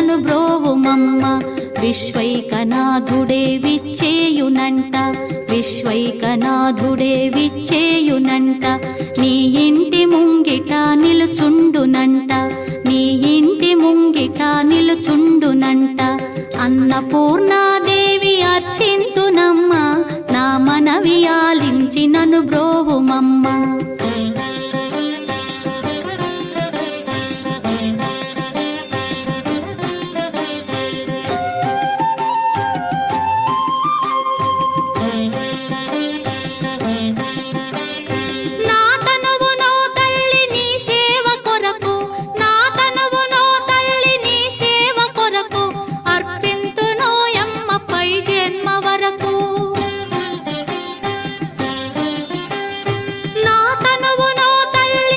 నను బ్రోవుమమ్మ. విశ్వైకనాథుడే విచ్చేయునంట, విశ్వైకనాథుడే విచ్చేయునంట. నీ ఇంటి ముంగిట నిలుచుండునంట, నీ ఇంటి ముంగిట నిలుచుండునంట. అన్నపూర్ణాదేవి అర్చింతునమ్మ, నా మనవి ఆలించి నను బ్రోవుమమ్మ.